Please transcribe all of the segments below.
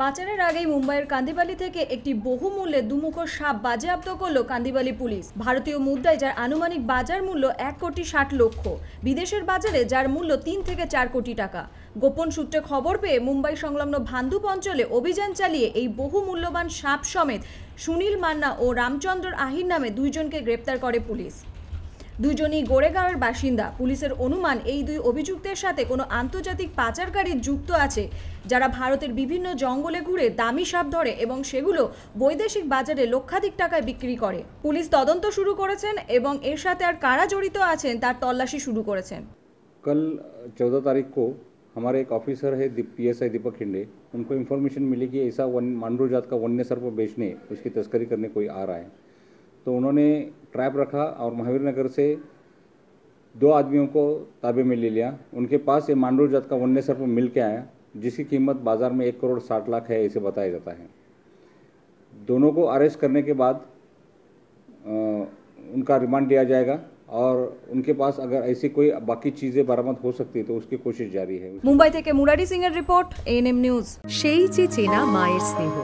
পাচারের আগেই মুম্বাইয়ের কান্দিবালি থেকে একটি বহুমূল্যে দুমুখো সাপ বাজেয়াপ্ত করল কান্দিবালি পুলিশ। ভারতীয় মুদ্রায় যার আনুমানিক বাজার মূল্য 1,60 লক্ষ, বিদেশের বাজারে যার মূল্য 3 থেকে 4 কোটি টাকা। গোপন সূত্রে খবর পেয়ে মুম্বাই সংলগ্ন ভান্দুপ অঞ্চলে অভিযান চালিয়ে এই বহুমূল্যবান সাপ সমেত সুনীল মান্না ও রামচন্দ্র আহির নামে দুইজনকে গ্রেপ্তার করে পুলিশ। দুজনই গোরেগাঁওয়ের বাসিন্দা। পুলিশের অনুমান এই দুই অভিযুক্তের সাথে কোনো আন্তর্জাতিক পাচারকারী যুক্ত আছে, যারা ভারতের বিভিন্ন জঙ্গলে ঘুরে দামি সাপ ধরে এবং সেগুলো বৈদেশিক বাজারে লক্ষাধিক টাকায় বিক্রি করে। পুলিশ তদন্ত শুরু করেছেন এবং এর সাথে আর কারা জড়িত আছেন তার তল্লাশি শুরু করেছেন। कल 14 तारीख को हमारे एक ऑफिसर है PSI दीपक खिंडे, उनको इन्फॉर्मेशन मिली कि ऐसा मांडू जात का वन्य सर्प बेचने उसकी तस्करी करने कोई आ रहा है। तो उन्होंने ट्रैप रखा और महावीर नगर से 2 आदमियों को ताबे में ले लिया। उनके पास ये मांडू जात का वन्य सर्प मिल के आया, जिसकी कीमत बाज़ार में 1,60,00,000 है ऐसे बताया जाता है। दोनों को अरेस्ट करने के बाद उनका रिमांड लिया जाएगा और उनके पास अगर ऐसी कोई बाकी चीजें बरामद हो सकती है तो उसकी कोशिश जारी है। मुंबई থেকে মুরারি সিং এর রিপোর্ট, ANM নিউজ। সেই যে চেনা মায়ের স্নেহ,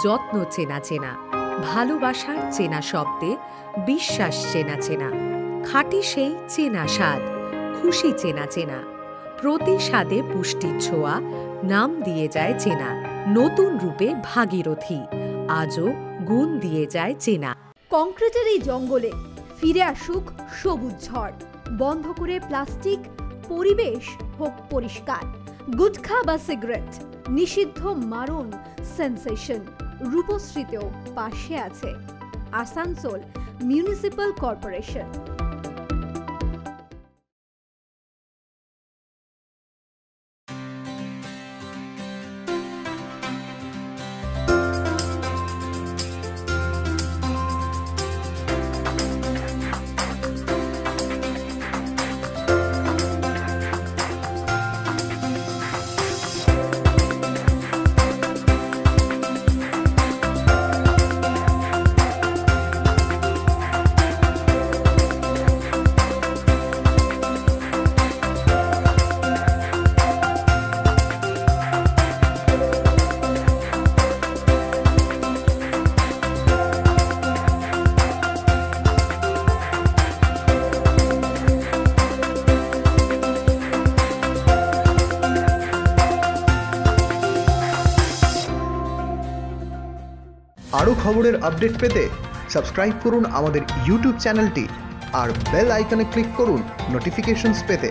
যত্ন চেনা চেনা, ভালোবাসার চেনা শব্দে বিশ্বাস চেনা চেনা, খাঁটি সেই চেনা স্বাদ, খুশি চেনা চেনা, প্রতি স্বাদে পুষ্টির ছোঁয়া, নাম দিয়ে যায় চেনা, নতুন রূপে ভাগীরথী, আজও গুণ দিয়ে যায় চেনা। কংক্রিটের এই জঙ্গলে ফিরে আসুক সবুজ ঝড়, বন্ধ করে প্লাস্টিক, পরিবেশ হোক পরিষ্কার। গুটখা বা সিগারেট নিষিদ্ধ, মারণ সেন্সেশন। রূপশ্রীতেও পাশে আছে আসানসোল মিউনিসিপাল কর্পোরেশন। আরও খবরের আপডেট পেতে সাবস্ক্রাইব করুন আমাদের ইউটিউব চ্যানেলটি আর বেল আইকনে ক্লিক করুন নোটিফিকেশনস পেতে।